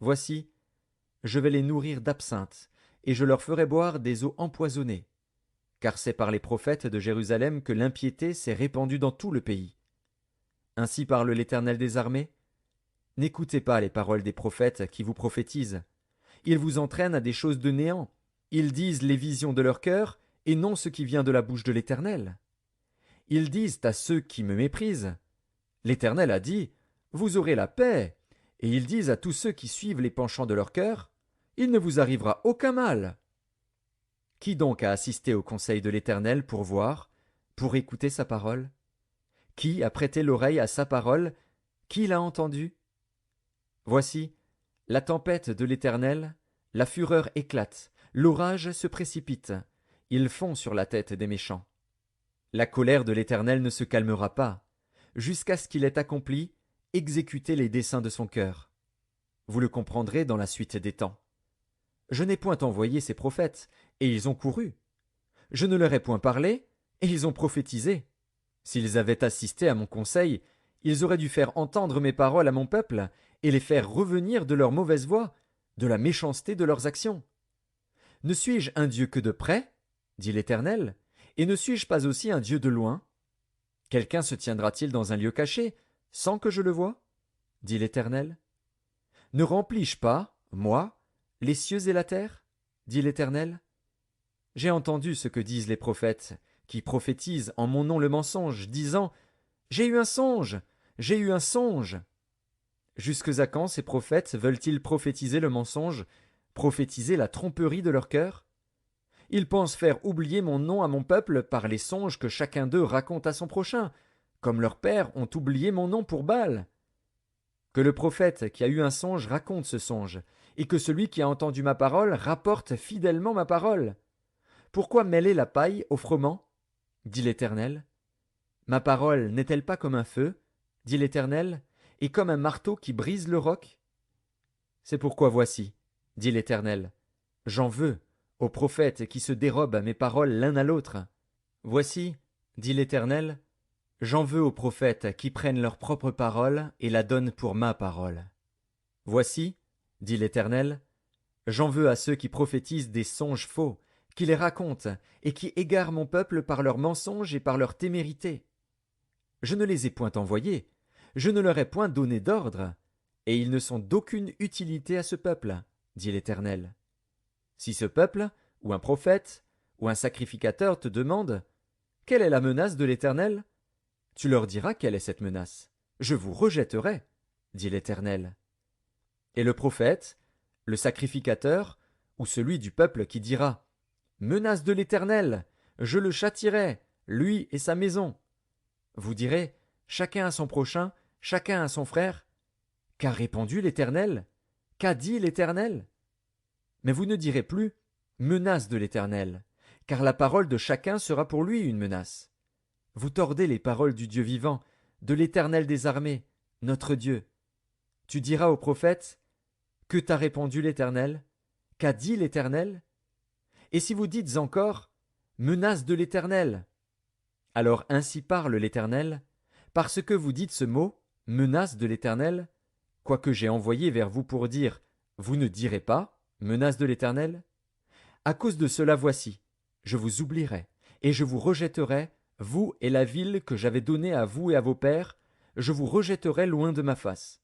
Voici, je vais les nourrir d'absinthe, et je leur ferai boire des eaux empoisonnées. Car c'est par les prophètes de Jérusalem que l'impiété s'est répandue dans tout le pays. Ainsi parle l'Éternel des armées. N'écoutez pas les paroles des prophètes qui vous prophétisent. Ils vous entraînent à des choses de néant. Ils disent les visions de leur cœur, et non ce qui vient de la bouche de l'Éternel. Ils disent à ceux qui me méprisent, l'Éternel a dit, vous aurez la paix. Et ils disent à tous ceux qui suivent les penchants de leur cœur, il ne vous arrivera aucun mal. Qui donc a assisté au conseil de l'Éternel pour voir, pour écouter sa parole? Qui a prêté l'oreille à sa parole? Qui l'a entendu? Voici, la tempête de l'Éternel, la fureur éclate, l'orage se précipite, ils fond sur la tête des méchants. La colère de l'Éternel ne se calmera pas, jusqu'à ce qu'il ait accompli, exécuté les desseins de son cœur. Vous le comprendrez dans la suite des temps. Je n'ai point envoyé ces prophètes, et ils ont couru. Je ne leur ai point parlé, et ils ont prophétisé. S'ils avaient assisté à mon conseil, ils auraient dû faire entendre mes paroles à mon peuple, et les faire revenir de leur mauvaise voie, de la méchanceté de leurs actions. Ne suis-je un Dieu que de près, dit l'Éternel, et ne suis-je pas aussi un Dieu de loin? Quelqu'un se tiendra-t-il dans un lieu caché, sans que je le voie? Dit l'Éternel. Ne remplis-je pas, moi, les cieux et la terre? Dit l'Éternel. J'ai entendu ce que disent les prophètes, qui prophétisent en mon nom le mensonge, disant, j'ai eu un songe, j'ai eu un songe. Jusque à quand ces prophètes veulent-ils prophétiser le mensonge, prophétiser la tromperie de leur cœur? Ils pensent faire oublier mon nom à mon peuple par les songes que chacun d'eux raconte à son prochain, comme leurs pères ont oublié mon nom pour Baal. Que le prophète qui a eu un songe raconte ce songe, et que celui qui a entendu ma parole rapporte fidèlement ma parole. Pourquoi mêler la paille au froment? Dit l'Éternel. Ma parole n'est-elle pas comme un feu, dit l'Éternel, et comme un marteau qui brise le roc? C'est pourquoi voici, dit l'Éternel, j'en veux aux prophètes qui se dérobent à mes paroles l'un à l'autre. Voici, dit l'Éternel, j'en veux aux prophètes qui prennent leur propre parole et la donnent pour ma parole. Voici, dit l'Éternel, j'en veux à ceux qui prophétisent des songes faux, qui les racontent et qui égarent mon peuple par leurs mensonges et par leur témérité. Je ne les ai point envoyés, je ne leur ai point donné d'ordre, et ils ne sont d'aucune utilité à ce peuple, dit l'Éternel. Si ce peuple, ou un prophète, ou un sacrificateur te demande, quelle est la menace de l'Éternel? Tu leur diras quelle est cette menace. Je vous rejetterai, dit l'Éternel. Et le prophète, le sacrificateur, ou celui du peuple qui dira, menace de l'Éternel, je le châtierai, lui et sa maison. Vous direz, chacun à son prochain, chacun à son frère. Qu'a répondu l'Éternel? Qu'a dit l'Éternel? Mais vous ne direz plus, menace de l'Éternel, car la parole de chacun sera pour lui une menace. Vous tordez les paroles du Dieu vivant, de l'Éternel des armées, notre Dieu. Tu diras au prophète, que t'a répondu l'Éternel? Qu'a dit l'Éternel? Et si vous dites encore, menace de l'Éternel, alors ainsi parle l'Éternel, parce que vous dites ce mot, menace de l'Éternel, quoique j'ai envoyé vers vous pour dire, vous ne direz pas, menace de l'Éternel? À cause de cela voici, je vous oublierai, et je vous rejetterai, vous et la ville que j'avais donnée à vous et à vos pères, je vous rejetterai loin de ma face.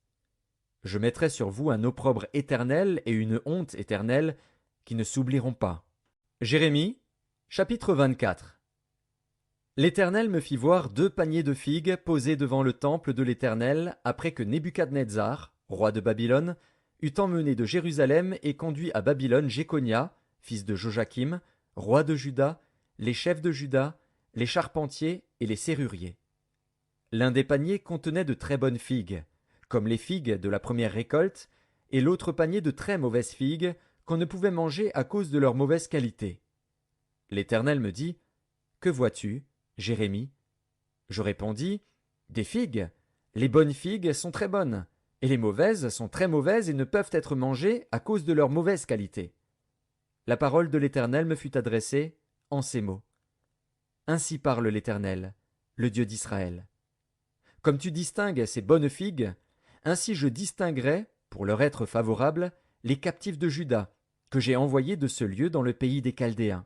Je mettrai sur vous un opprobre éternel et une honte éternelle qui ne s'oublieront pas. Jérémie, chapitre 24. L'Éternel me fit voir 2 paniers de figues posés devant le temple de l'Éternel après que Nebuchadnezzar, roi de Babylone, eut emmené de Jérusalem et conduit à Babylone Jéconia, fils de Joachim, roi de Juda, les chefs de Juda, les charpentiers et les serruriers. L'un des paniers contenait de très bonnes figues, comme les figues de la première récolte, et l'autre panier de très mauvaises figues, qu'on ne pouvait manger à cause de leur mauvaise qualité. L'Éternel me dit, que vois-tu, Jérémie? Je répondis, des figues. Les bonnes figues sont très bonnes, et les mauvaises sont très mauvaises et ne peuvent être mangées à cause de leur mauvaise qualité. La parole de l'Éternel me fut adressée en ces mots. Ainsi parle l'Éternel, le Dieu d'Israël. Comme tu distingues ces bonnes figues, ainsi je distinguerai pour leur être favorables, les captifs de Juda, que j'ai envoyés de ce lieu dans le pays des Chaldéens.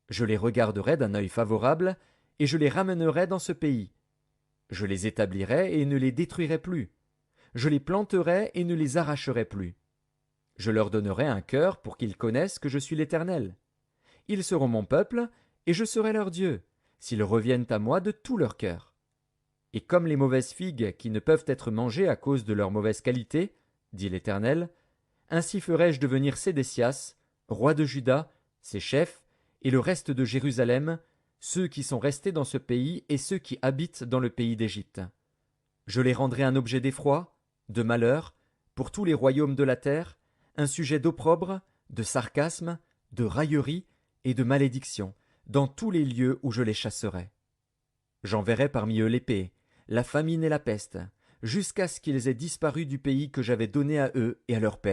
Je les regarderai d'un œil favorable, et je les ramènerai dans ce pays. Je les établirai et ne les détruirai plus. Je les planterai et ne les arracherai plus. Je leur donnerai un cœur pour qu'ils connaissent que je suis l'Éternel. Ils seront mon peuple, et je serai leur Dieu, s'ils reviennent à moi de tout leur cœur. Et comme les mauvaises figues qui ne peuvent être mangées à cause de leur mauvaise qualité, dit l'Éternel, ainsi ferai-je devenir Sédécias, roi de Juda, ses chefs, et le reste de Jérusalem, ceux qui sont restés dans ce pays et ceux qui habitent dans le pays d'Égypte. Je les rendrai un objet d'effroi, de malheur, pour tous les royaumes de la terre, un sujet d'opprobre, de sarcasme, de raillerie et de malédiction, dans tous les lieux où je les chasserai. J'enverrai parmi eux l'épée, la famine et la peste, jusqu'à ce qu'ils aient disparu du pays que j'avais donné à eux et à leurs pères.